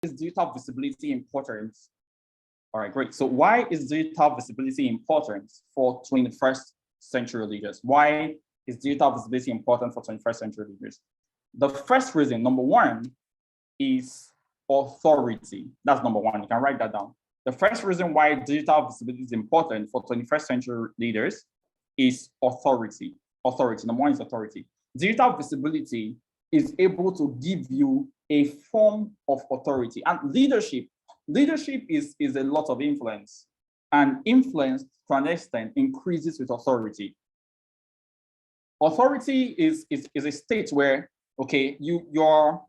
is digital visibility important? All right, great. So why is digital visibility important for 21st century leaders? Why is digital visibility important for 21st century leaders? The first reason, number one, is authority. That's number one. You can write that down. The first reason why digital visibility is important for 21st century leaders is authority. Authority. Number one is authority. Digital visibility is able to give you a form of authority. And leadership is a lot of influence. And influence, to an extent, increases with authority. Authority is a state where, okay, you're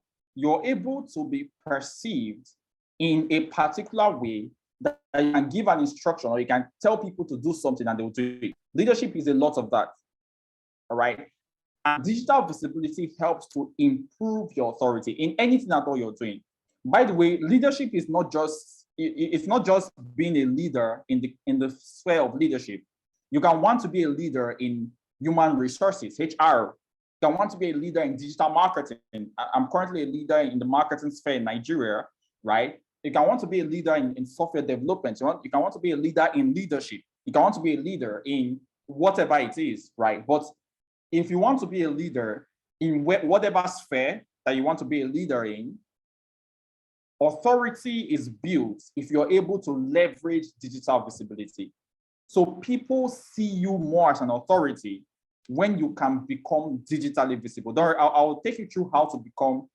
able to be perceived in a particular way that you can give an instruction or you can tell people to do something and they will do it. Leadership is a lot of that. All right. And digital visibility helps to improve your authority in anything at all you're doing. By the way, leadership is not just being a leader in the sphere of leadership. You can want to be a leader in human resources, HR. You can want to be a leader in digital marketing. I'm currently a leader in the marketing sphere in Nigeria, right? You can want to be a leader in software development. You can want to be a leader in leadership. You can want to be a leader in whatever it is, right? But if you want to be a leader in whatever sphere that you want to be a leader in, authority is built if you're able to leverage digital visibility. So people see you more as an authority when you can become digitally visible. I'll take you through how to become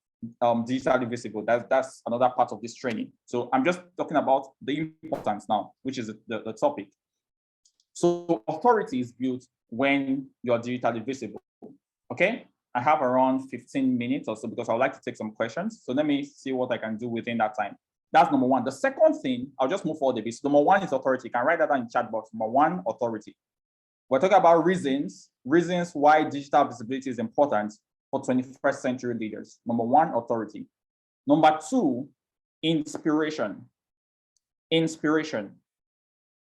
digitally visible. That's another part of this training. So I'm just talking about the importance now, which is the topic. So authority is built when you're digitally visible. Okay, I have around 15 minutes or so because I would like to take some questions. So let me see what I can do within that time. That's number one. The second thing, I'll just move forward a bit. So number one is authority. You can write that down in chat box. Number one, authority. We're talking about reasons why digital visibility is important for 21st century leaders. Number one, authority. Number two, inspiration. Inspiration.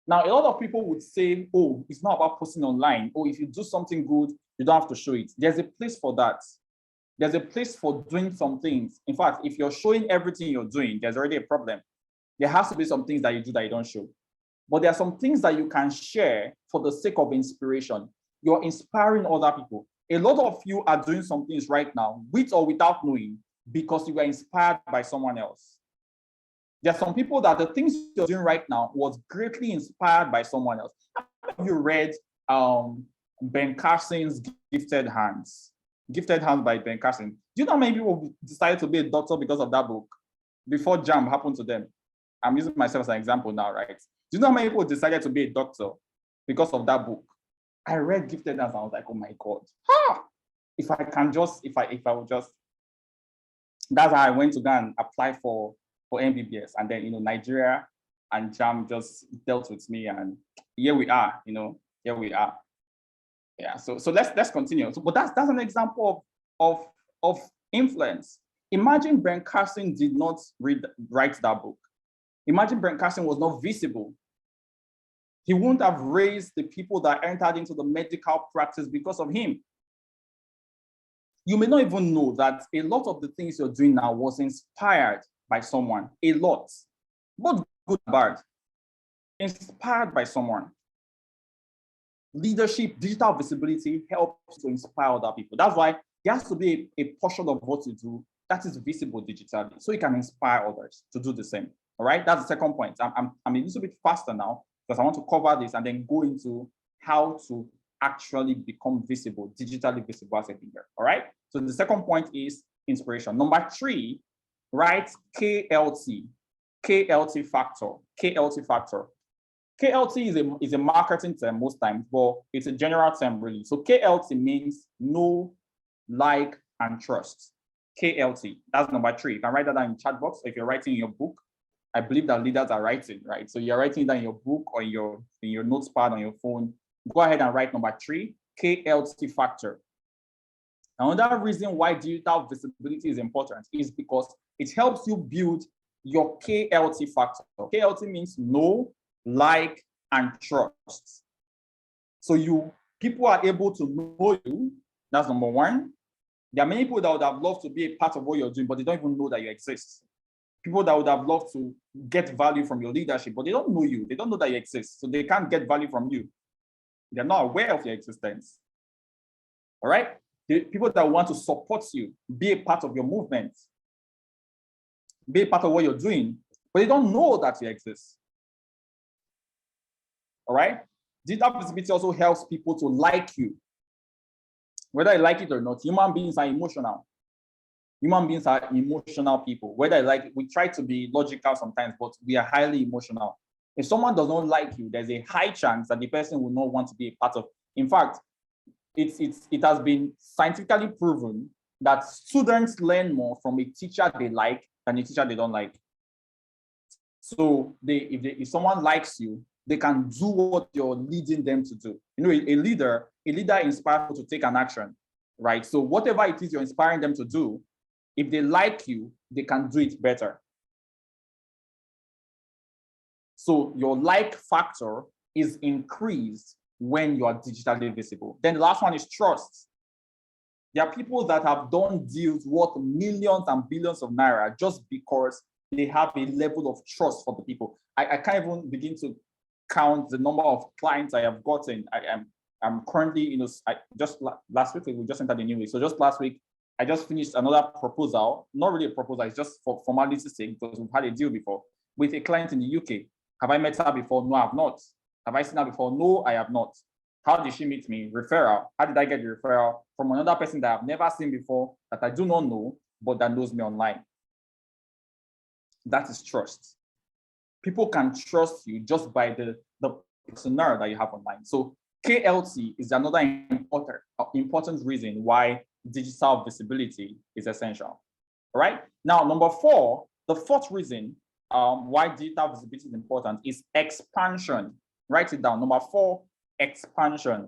Now, a lot of people would say, oh, it's not about posting online. Oh, if you do something good, you don't have to show it. There's a place for that. There's a place for doing some things. In fact, if you're showing everything you're doing, there's already a problem. There has to be some things that you do that you don't show. But there are some things that you can share for the sake of inspiration. You're inspiring other people. A lot of you are doing some things right now, with or without knowing, because you were inspired by someone else. There are some people that the things you're doing right now was greatly inspired by someone else. Have you read Ben Carson's Gifted Hands? Gifted Hands by Ben Carson. Do you know how many people decided to be a doctor because of that book? Before JAM happened to them. I'm using myself as an example now, right? Do you know how many people decided to be a doctor because of that book? I read Gifted Hands and I was like, oh my God. If I would just, that's how I went to go and apply for MBBS. And then, Nigeria and JAM just dealt with me, and here we are, here we are. Yeah, so let's continue. But that's an example of influence. Imagine Ben Carson did not write that book. Imagine Ben Carson was not visible. He wouldn't have raised the people that entered into the medical practice because of him. You may not even know that a lot of the things you're doing now was inspired by someone. A lot, both good and bad. Inspired by someone. Leadership, digital visibility helps to inspire other people. That's why there has to be a portion of what you do that is visible digitally, so you can inspire others to do the same. All right, that's the second point. I'm a little bit faster now because I want to cover this and then go into how to actually become visible, digitally visible as a leader. All right, so the second point is inspiration. Number three, write KLT factor. KLT is a marketing term most times, but it's a general term really. So KLT means know, like, and trust. KLT, that's number three. You can write that down in the chat box. If you're writing in your book, I believe that leaders are writing, right? So you're writing that in your book or in your notepad on your phone. Go ahead and write number three, KLT factor. Another reason why digital visibility is important is because it helps you build your KLT factor. KLT means know, like, and trust. So people are able to know you. That's number one. There are many people that would have loved to be a part of what you're doing, but they don't even know that you exist. People that would have loved to get value from your leadership, but they don't know you. They don't know that you exist. So they can't get value from you. They're not aware of your existence. All right? The people that want to support you, be a part of your movement, be a part of what you're doing, but they don't know that you exist. All right? Digital visibility also helps people to like you. Whether you like it or not, human beings are emotional. Human beings are emotional people. Whether like we try to be logical sometimes, but we are highly emotional. If someone does not like you, there's a high chance that the person will not want to be a part of. In fact, it has been scientifically proven that students learn more from a teacher they like than a teacher they don't like. So if someone likes you, they can do what you're leading them to do. You know, a leader inspires people to take an action, right? So whatever it is you're inspiring them to do, if they like you, they can do it better. So your like factor is increased when you are digitally visible. Then the last one is trust. There are people that have done deals worth millions and billions of naira just because they have a level of trust for the people. I can't even begin to count the number of clients I have gotten. I'm currently, you know, just last week, we just entered the new week. So just last week, I just finished another proposal, not really a proposal, it's just for formality's sake, because we've had a deal before with a client in the UK. Have I met her before? No, I have not. Have I seen her before? No, I have not. How did she meet me? Referral. How did I get the referral? From another person that I've never seen before, that I do not know, but that knows me online. That is trust. People can trust you just by the personnel that you have online. So KLT is another important reason why digital visibility is essential. All right. Now, number four, the fourth reason why digital visibility is important is expansion. Write it down. Number four, expansion.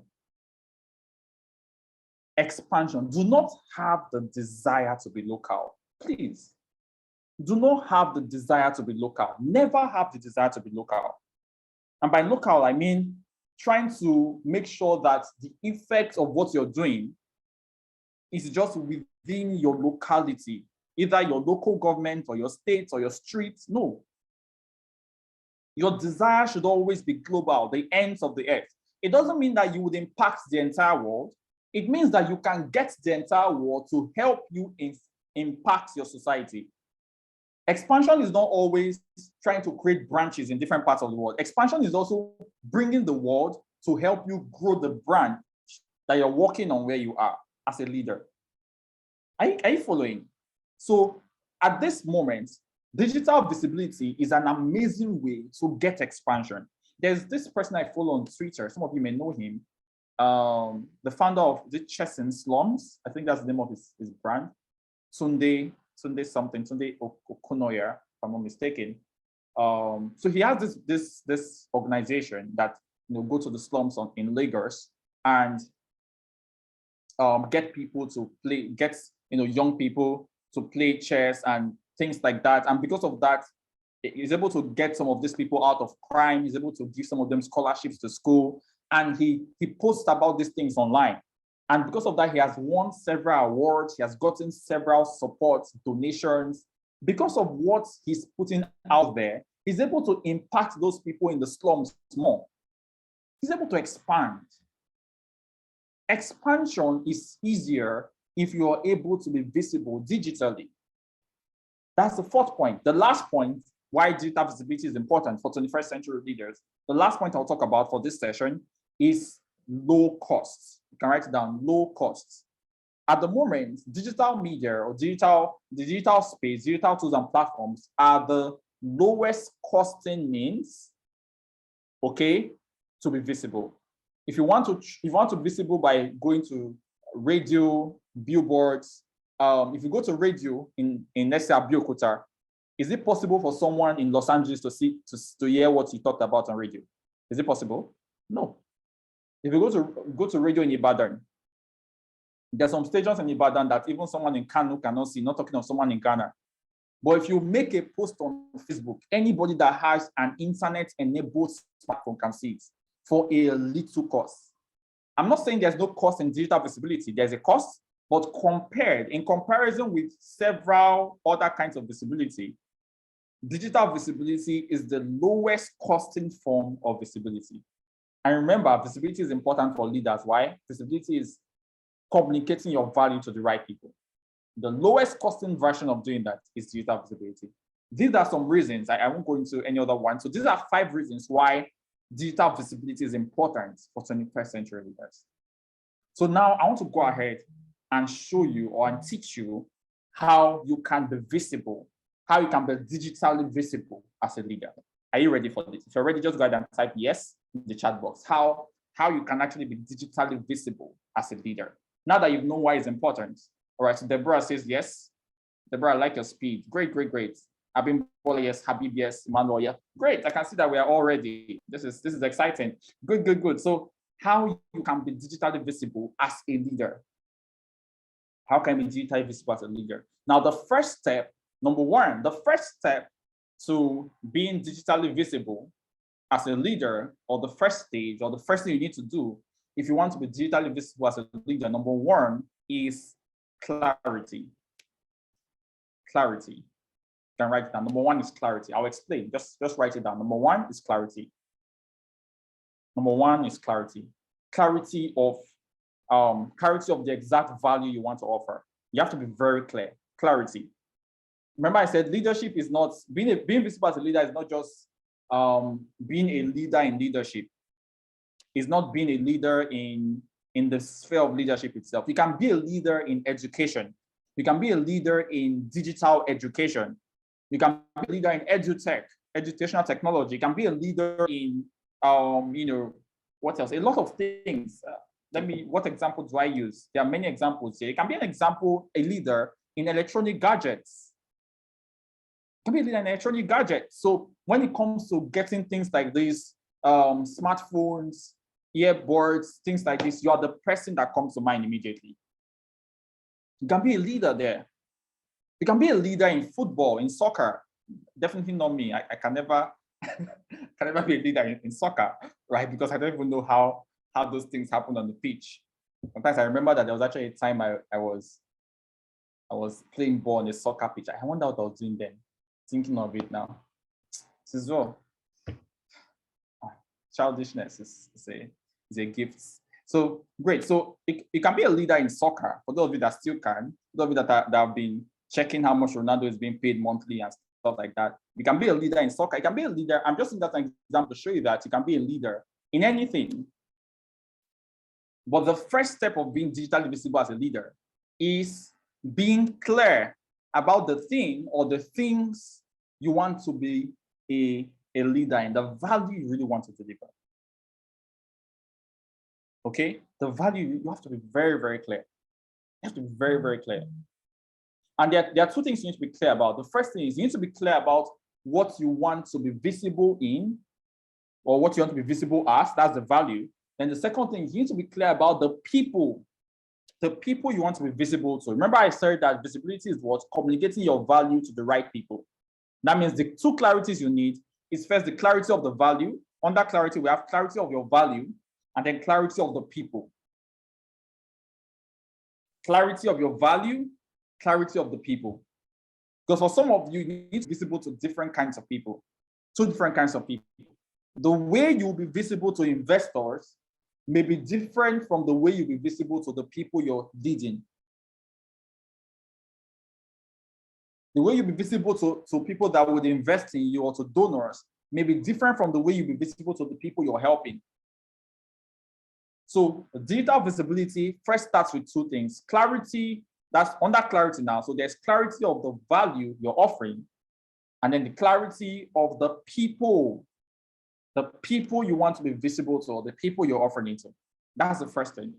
Expansion. Do not have the desire to be local. Please. Do not have the desire to be local. Never have the desire to be local. And by local, I mean trying to make sure that the effect of what you're doing is just within your locality, either your local government or your state or your street. No. Your desire should always be global, the ends of the earth. It doesn't mean that you would impact the entire world. It means that you can get the entire world to help you impact your society. Expansion is not always trying to create branches in different parts of the world. Expansion is also bringing the world to help you grow the branch that you're working on where you are as a leader. Are you following? So at this moment, digital visibility is an amazing way to get expansion. There's this person I follow on Twitter. Some of you may know him. The founder of the Chesson Slums. I think that's the name of his brand. Tunde Okonoya, if I'm not mistaken. So he has this organization that go to the slums in Lagos and get people to play, young people to play chess and things like that. And because of that, he's able to get some of these people out of crime. He's able to give some of them scholarships to school. And he posts about these things online. And because of that, he has won several awards. He has gotten several supports, donations. Because of what he's putting out there, he's able to impact those people in the slums more. He's able to expand. Expansion is easier if you are able to be visible digitally. That's the fourth point. The last point, why digital visibility is important for 21st century leaders. The last point I'll talk about for this session is low costs. You can write it down, low costs. At the moment, digital media or the digital space, digital tools and platforms are the lowest costing means, okay, to be visible. If you want to be visible by going to radio, billboards, if you go to radio in let's say Abeokuta, is it possible for someone in Los Angeles to hear what you talked about on radio? Is it possible? No. If you go to radio in Ibadan, there's some stations in Ibadan that even someone in Kano cannot see, not talking of someone in Ghana. But if you make a post on Facebook, anybody that has an internet-enabled smartphone can see it for a little cost. I'm not saying there's no cost in digital visibility. There's a cost, but in comparison with several other kinds of visibility, Digital visibility is the lowest costing form of visibility. And remember, visibility is important for leaders. Why? Visibility is communicating your value to the right people. The lowest costing version of doing that is digital visibility. These are some reasons. I won't go into any other one. So these are 5 reasons why digital visibility is important for 21st century leaders. So now I want to go ahead and show you and teach you how you can be visible, how you can be digitally visible as a leader. Are you ready for this? If you're ready, just go ahead and type yes in the chat box. How you can actually be digitally visible as a leader. Now that you know why it's important. All right, so Deborah says yes. Deborah, I like your speed. Great, great, great. Abim Bola, yes. Habib, yes. Emmanuel, yeah. Great. I can see that we are all ready. This is exciting. Good, good, good. So how you can be digitally visible as a leader? How can you be digitally visible as a leader? Now, the first step, number one, the first step to being digitally visible as a leader, or the first stage, or the first thing you need to do if you want to be digitally visible as a leader, number one is clarity. Clarity. You can write it down. Number one is clarity. I'll explain. Just write it down. Number one is clarity. Number one is clarity. Clarity of the exact value you want to offer. You have to be very clear. Clarity. Remember, I said leadership is not being visible as a leader is not just being a leader in leadership. It's not being a leader in the sphere of leadership itself. You can be a leader in education. You can be a leader in digital education. You can be a leader in edutech, educational technology. You can be a leader in, what else? A lot of things. What example do I use? There are many examples here. You can be a leader in electronic gadgets. You can be a leader in electronic gadgets. So when it comes to getting things like these, smartphones, earbuds, things like this, you are the person that comes to mind immediately. You can be a leader there. You can be a leader in football, in soccer. Definitely not me. I can never, be a leader in soccer, right? Because I don't even know how those things happen on the pitch. Sometimes I remember that there was actually a time I was playing ball on a soccer pitch. I wonder what I was doing then. Thinking of it now. This is all. Childishness is a gift. So great. So you can be a leader in soccer. For those of you that still can, those of you that have been checking how much Ronaldo is being paid monthly and stuff like that. You can be a leader in soccer. You can be a leader. I'm just in that example to show you that you can be a leader in anything. But the first step of being digitally visible as a leader is being clear about the thing or the things you want to be a leader in, the value you really want to deliver. Okay? The value, you have to be very, very clear. You have to be very, very clear. And there are 2 things you need to be clear about. The first thing is you need to be clear about what you want to be visible in, or what you want to be visible as. That's the value. Then the second thing is you need to be clear about the people you want to be visible to. Remember I said that visibility is what? Communicating your value to the right people. That means the 2 clarities you need is first the clarity of the value. Under clarity, we have clarity of your value, and then clarity of the people. Clarity of your value, clarity of the people. Because for some of you, you need to be visible to different kinds of people. 2 different kinds of people. The way you'll be visible to investors may be different from the way you'll be visible to the people you're leading. The way you'll be visible to people that would invest in you or to donors may be different from the way you'll be visible to the people you're helping. So digital visibility first starts with 2 things. Clarity, that's under clarity now. So there's clarity of the value you're offering, and then the clarity of the people you want to be visible to, or the people you're offering it to. That's the first thing.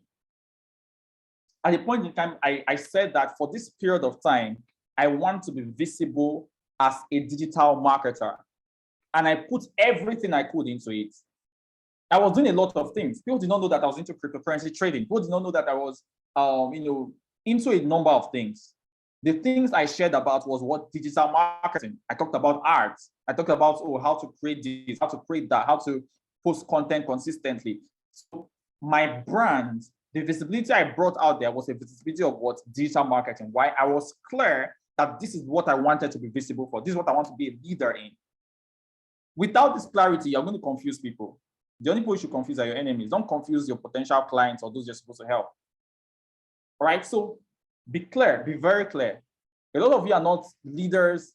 At a point in time, I said that for this period of time, I want to be visible as a digital marketer. And I put everything I could into it. I was doing a lot of things. People did not know that I was into cryptocurrency trading. People did not know that I was, into a number of things. The things I shared about was what digital marketing. I talked about art. I talked about how to create this, how to create that, how to post content consistently. So my brand, the visibility I brought out there was a visibility of what digital marketing. Why? I was clear that this is what I wanted to be visible for. This is what I want to be a leader in. Without this clarity, you're going to confuse people. The only people you should confuse are your enemies. Don't confuse your potential clients or those you're supposed to help. All right, so be clear, be very clear. A lot of you are not leaders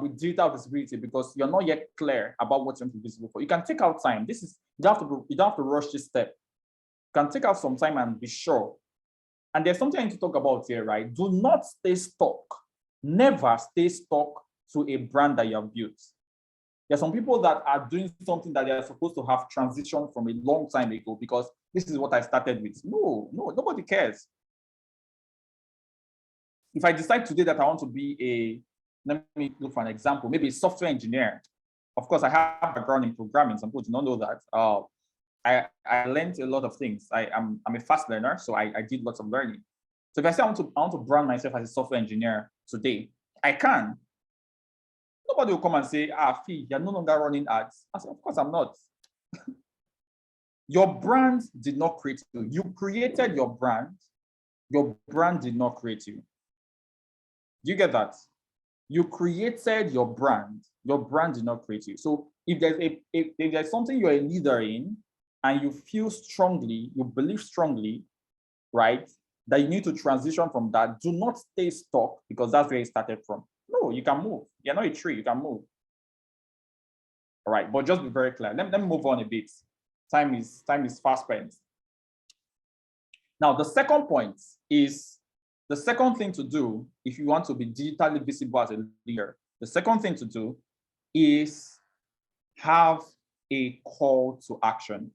with digital visibility because you're not yet clear about what you want to be visible for. You can take out time. You don't have to rush this step. You can take out some time and be sure. And there's something I need to talk about here, right? Do not stay stuck. Never stay stuck to a brand that you have built. There are some people that are doing something that they are supposed to have transitioned from a long time ago because this is what I started with. No, nobody cares. If I decide today that I want to be let me look for an example, maybe a software engineer. Of course, I have a background in programming. Some people do not know that. I learned a lot of things. I'm a fast learner, so I did lots of learning. So if I say I want to brand myself as a software engineer today, I can. Nobody will come and say, Fee, you're no longer running ads. I said, of course I'm not. Your brand did not create you. You created your brand. Your brand did not create you. Do you get that? You created your brand. Your brand did not create you. So if there's something you're a leader in and you feel strongly, you believe strongly, right, that you need to transition from that, do not stay stuck because that's where you started from. No, you can move. You're not a tree, you can move. All right, but just be very clear. Let me move on a bit. Time is fast spent. Now, the second point is the second thing to do if you want to be digitally visible as a leader. The second thing to do is have a call to action.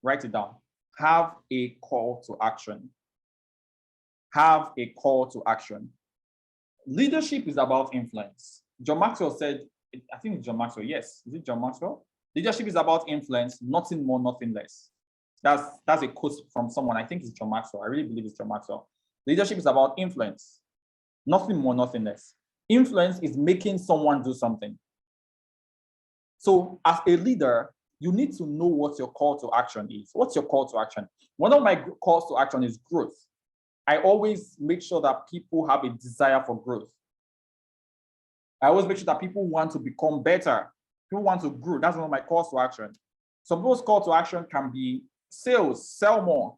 Write it down. Have a call to action. Have a call to action. Leadership is about influence. John Maxwell said, I think it's John Maxwell. Yes, is it John Maxwell? Leadership is about influence, nothing more, nothing less. That's a quote from someone. I think it's John Maxwell. I really believe it's John Maxwell. Leadership is about influence, nothing more, nothing less. Influence is making someone do something. So as a leader, you need to know what your call to action is. What's your call to action? One of my calls to action is growth. I always make sure that people have a desire for growth. I always make sure that people want to become better. People want to grow. That's one of my calls to action. Some people's call to action can be sales, sell more.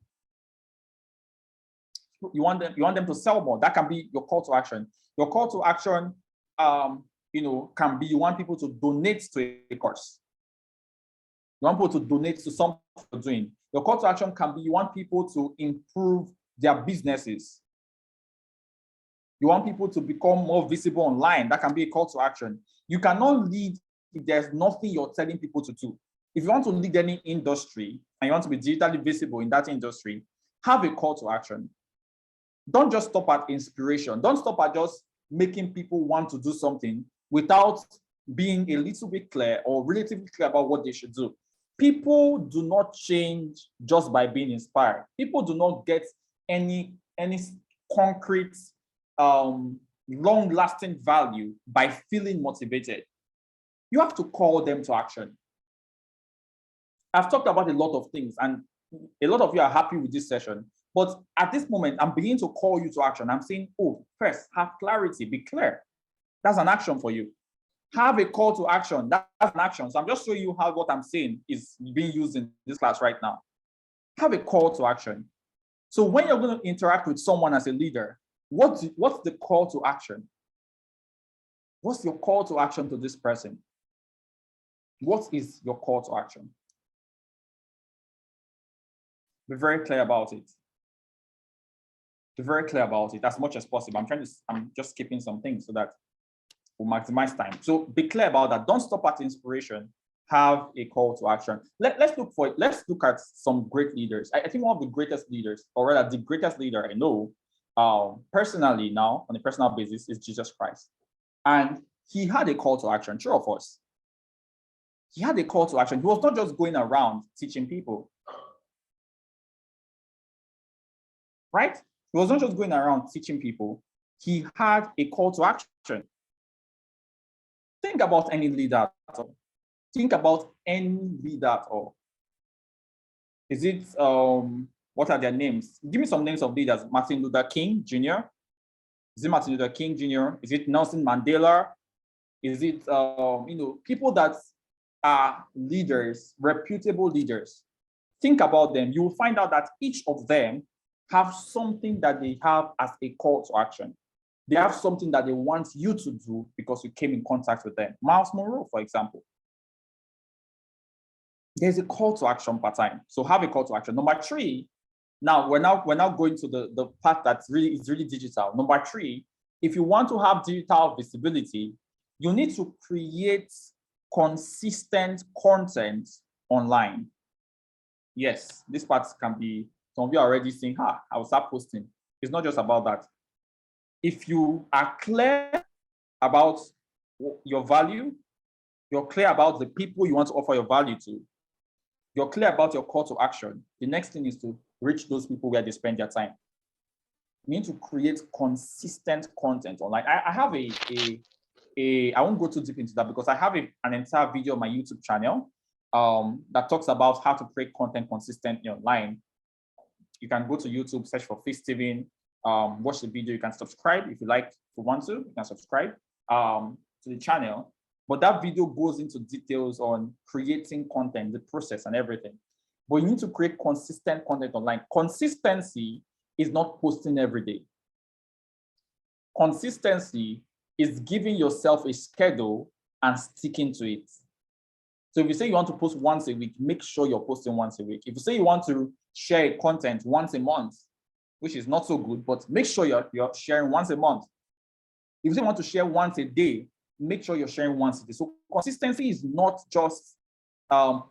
You want them to sell more. That can be your call to action. Your call to action, can be you want people to donate to a course. You want people to donate to something you're doing. Your call to action can be you want people to improve their businesses. You want people to become more visible online. That can be a call to action. You cannot lead if there's nothing you're telling people to do. If you want to lead any industry and you want to be digitally visible in that industry, have a call to action. Don't just stop at inspiration. Don't stop at just making people want to do something without being a little bit clear or relatively clear about what they should do. People do not change just by being inspired. People do not get any concrete, long-lasting value by feeling motivated. You have to call them to action. I've talked about a lot of things, and a lot of you are happy with this session. But at this moment, I'm beginning to call you to action. I'm saying, first, have clarity, be clear. That's an action for you. Have a call to action. That's an action. So I'm just showing you how what I'm saying is being used in this class right now. Have a call to action. So when you're going to interact with someone as a leader, what's the call to action? What's your call to action to this person? What is your call to action? Be very clear about it. Be very clear about it as much as possible. I'm just skipping some things so that we'll maximize time. So be clear about that. Don't stop at inspiration. Have a call to action. Let's look at some great leaders. I think one of the greatest leaders, or rather the greatest leader I know, personally now, on a personal basis, is Jesus Christ. And he had a call to action, true of us. He had a call to action. He was not just going around teaching people. Right? He was not just going around teaching people. He had a call to action. Think about any leader at all. Think about any leader at all. Is it, what are their names? Give me some names of leaders. Martin Luther King Jr., Is it Martin Luther King Jr.? Is it Nelson Mandela? Is it people that are leaders, reputable leaders? Think about them. You will find out that each of them have something that they have as a call to action. They have something that they want you to do because you came in contact with them. Miles Monroe, for example. There's a call to action per time. So have a call to action. Number three, now we're now going to the part that's really digital. Number three, if you want to have digital visibility, you need to create consistent content online. Yes, this part can be, some of you are already saying, I will start posting. It's not just about that. If you are clear about your value, you're clear about the people you want to offer your value to, you're clear about your call to action, the next thing is to reach those people where they spend their time. You need to create consistent content online. I have I won't go too deep into that because I have an entire video on my YouTube channel that talks about how to create content consistently online. You can go to YouTube, search for Fitz Steven, watch the video. You can subscribe if you like, if you want to. You can subscribe to the channel. But that video goes into details on creating content, the process and everything. But you need to create consistent content online. Consistency is not posting every day. Consistency is giving yourself a schedule and sticking to it. So if you say you want to post once a week, make sure you're posting once a week. If you say you want to share content once a month, which is not so good, but make sure you're sharing once a month. If you say you want to share once a day, make sure you're sharing once a day. So consistency is not just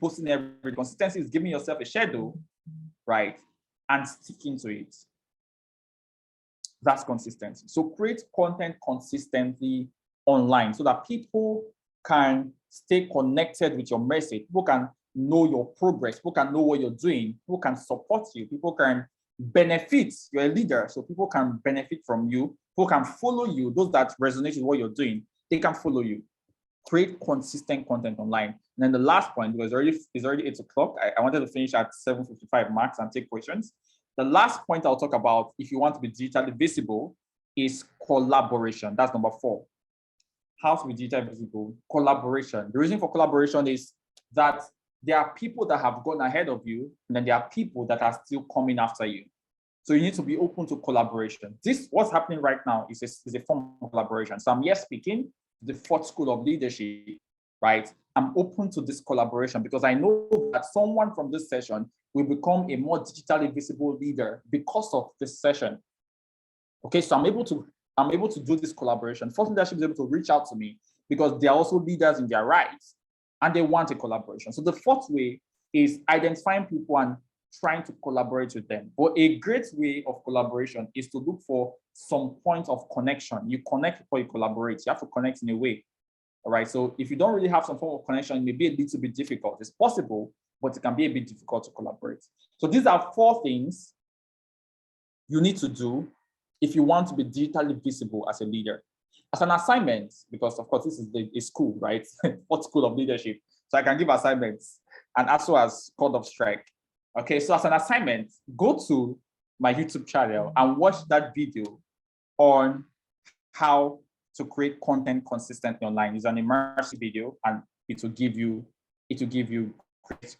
posting every. Consistency is giving yourself a schedule, right, and sticking to it. That's consistency. So create content consistently online so that people can stay connected with your message. People can know your progress. People can know what you're doing. People can support you. People can benefit. You're a leader, so people can benefit from you. People can follow you. Those that resonate with what you're doing, they can follow you. Create consistent content online. And then the last point, because it's already 8 o'clock. I wanted to finish at 7:55 max and take questions. The last point I'll talk about, if you want to be digitally visible, is collaboration. That's number 4. How to be digitally visible? Collaboration. The reason for collaboration is that there are people that have gone ahead of you, and then there are people that are still coming after you. So you need to be open to collaboration. What's happening right now is a form of collaboration. So I'm here speaking to the 4th School of Leadership, right? I'm open to this collaboration because I know that someone from this session will become a more digitally visible leader because of this session. Okay, so I'm able to do this collaboration. Thought Leadership is able to reach out to me because they are also leaders in their rights and they want a collaboration. So the 4th way is identifying people and trying to collaborate with them. But a great way of collaboration is to look for some point of connection. You connect before you collaborate. You have to connect in a way. All right. So if you don't really have some form of connection, it may be a little bit difficult. It's possible, but it can be a bit difficult to collaborate. So these are 4 things you need to do if you want to be digitally visible as a leader. As an assignment, because of course this is a school, right? 4th School of Leadership. So I can give assignments and as well as Code of Strike. Okay, so as an assignment, go to my YouTube channel and watch that video on how to create content consistently online. It's an immersive video and it will give you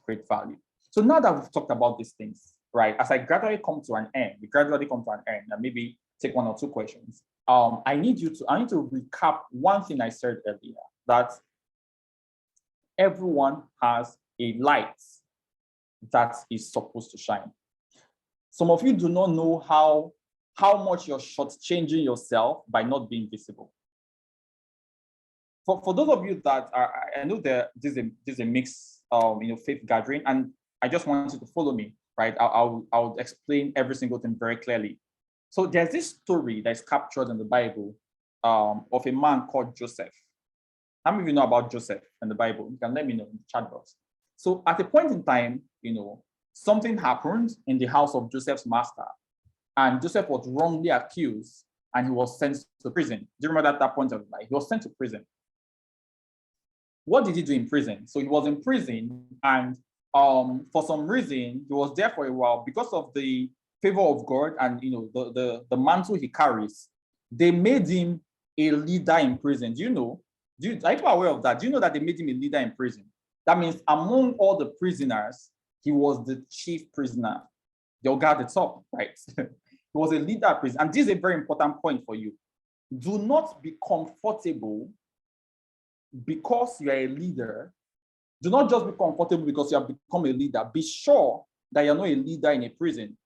great value. So now that we've talked about these things, right? As I gradually come to an end, and maybe take 1 or 2 questions. I need to recap one thing I said earlier, that everyone has a light that is supposed to shine. Some of you do not know how much you're shortchanging yourself by not being visible. For those of you that are, I know that this is a mixed faith gathering, and I just want you to follow me, right? I'll explain every single thing very clearly. So there's this story that's captured in the Bible of a man called Joseph. How many of you know about Joseph in the Bible? You can let me know in the chat box. So at a point in time, something happened in the house of Joseph's master, and Joseph was wrongly accused and he was sent to prison. Do you remember that point of life? He was sent to prison. What did he do in prison? So he was in prison, and for some reason, he was there for a while because of the favor of God and the mantle he carries. They made him a leader in prison. Do you know? Are you aware of that? Do you know that they made him a leader in prison? That means among all the prisoners, he was the chief prisoner. The guy at the top, right? He was a leader in prison. And this is a very important point for you. Do not be comfortable because you are a leader. Do not just be comfortable because you have become a leader. Be sure that you're not a leader in a prison.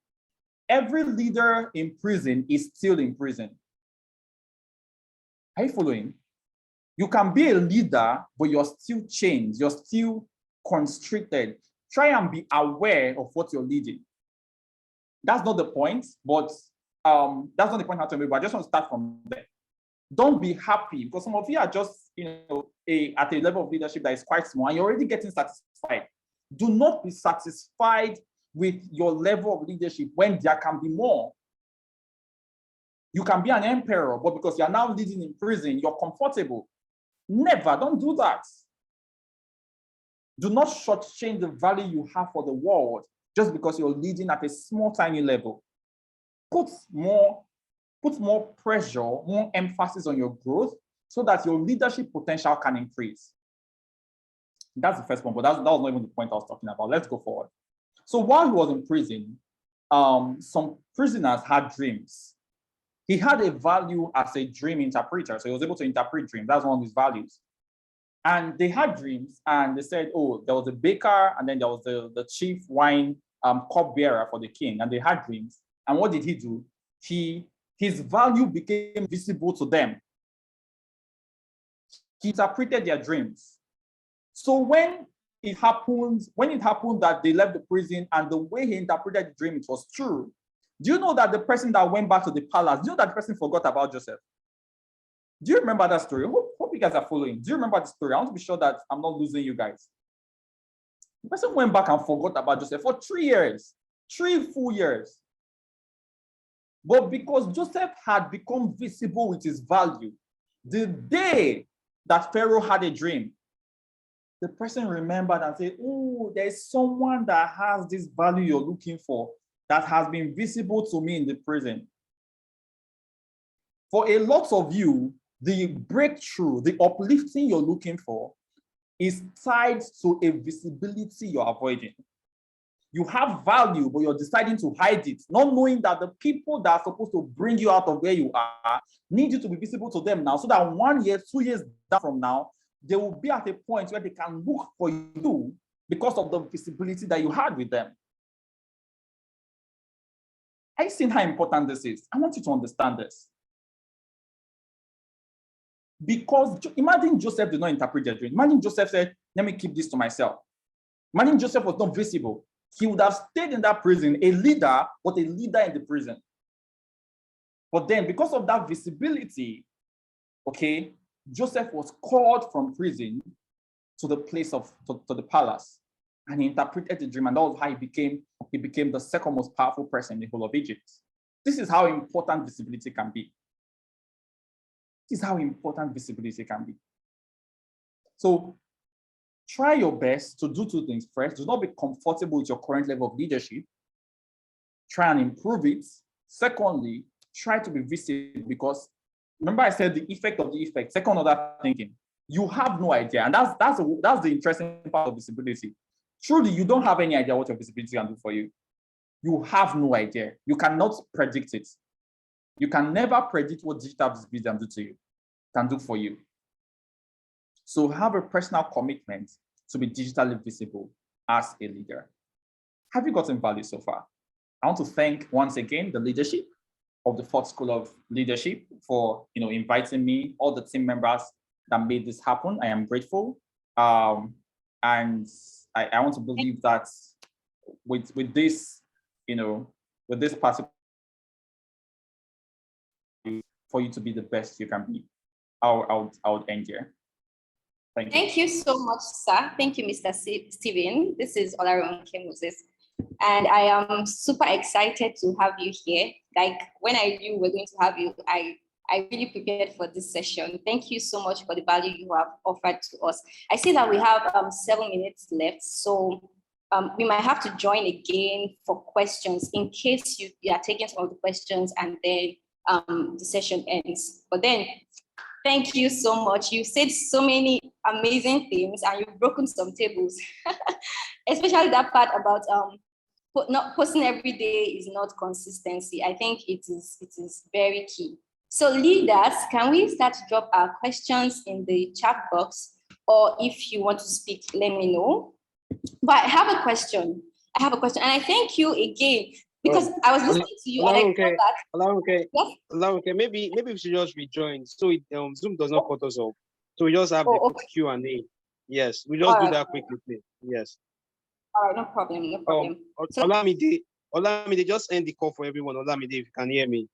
Every leader in prison is still in prison. Are you following? You can be a leader, but you're still chained. You're still constricted. Try and be aware of what you're leading. That's not the point, but that's not the point but I just want to start from there. Don't be happy because some of you are just, at a level of leadership that is quite small and you're already getting satisfied. Do not be satisfied with your level of leadership when there can be more. You can be an emperor, but because you're now leading in prison, you're comfortable. Never, don't do that. Do not shortchange the value you have for the world just because you're leading at a small, tiny level. Put more pressure, more emphasis on your growth so that your leadership potential can increase. That's the first one, but that was not even the point I was talking about. Let's go forward. So while he was in prison, some prisoners had dreams. He had a value as a dream interpreter, so he was able to interpret dreams. That's one of his values. And they had dreams, and they said, oh, there was a baker, and then there was the chief wine cupbearer for the king, and they had dreams. And what did he do? His value became visible to them. He interpreted their dreams. So when it happened that they left the prison and the way he interpreted the dream, it was true. Do you know that the person that went back to the palace, do you know that the person forgot about Joseph? Do you remember that story? Hope you guys are following. Do you remember the story? I want to be sure that I'm not losing you guys. The person went back and forgot about Joseph for 3 years, 3 full years. But because Joseph had become visible with his value, the day that Pharaoh had a dream, the person remembered and said, oh, there's someone that has this value you're looking for that has been visible to me in the prison. For a lot of you, the breakthrough, the uplifting you're looking for is tied to a visibility you're avoiding. You have value, but you're deciding to hide it, not knowing that the people that are supposed to bring you out of where you are need you to be visible to them now, so that 1 year, 2 years down from now, they will be at a point where they can look for you because of the visibility that you had with them. Are you seeing how important this is? I want you to understand this. Because imagine Joseph did not interpret their dream. Imagine Joseph said, let me keep this to myself. Imagine Joseph was not visible. He would have stayed in that prison, a leader, but a leader in the prison. But then because of that visibility, okay, Joseph was called from prison to the place to the palace. And he interpreted the dream, and that was how he became the second most powerful person in the whole of Egypt. This is how important visibility can be. This is how important visibility can be. So try your best to do 2 things. First, do not be comfortable with your current level of leadership. Try and improve it. Secondly, try to be visible, because remember I said the effect of the effect. Second order thinking. You have no idea, and that's the interesting part of visibility. Truly, you don't have any idea what your visibility can do for you. You have no idea. You cannot predict it. You can never predict what digital visibility can do for you. So have a personal commitment to be digitally visible as a leader. Have you gotten value so far? I want to thank once again the leadership of the Ford School of Leadership for inviting me, all the team members that made this happen. I am grateful. And I want to believe that with this, with this particular, for you to be the best you can be. I would end here. Thank you. Thank you so much, sir. Thank you, Mr. Stephen. This is Olaronke Moses. And I am super excited to have you here. Like when I knew we're going to have you, I really prepared for this session. Thank you so much for the value you have offered to us. I see that we have 7 minutes left. So we might have to join again for questions in case you are taking some of the questions and then the session ends. But then, thank you so much. You said so many amazing things and you've broken some tables, especially that part about not posting every day is not consistency. I think it is very key. So leaders, can we start to drop our questions in the chat box? Or if you want to speak, let me know. But I have a question. And I thank you again because I was listening to you and I thought that. Okay. Maybe we should just rejoin so Zoom does not cut us off. So we just have the Q&A. Yes, we just do that quickly. Yes. All right, no problem. Olamide, just end the call for everyone. Olamide, if you can hear me.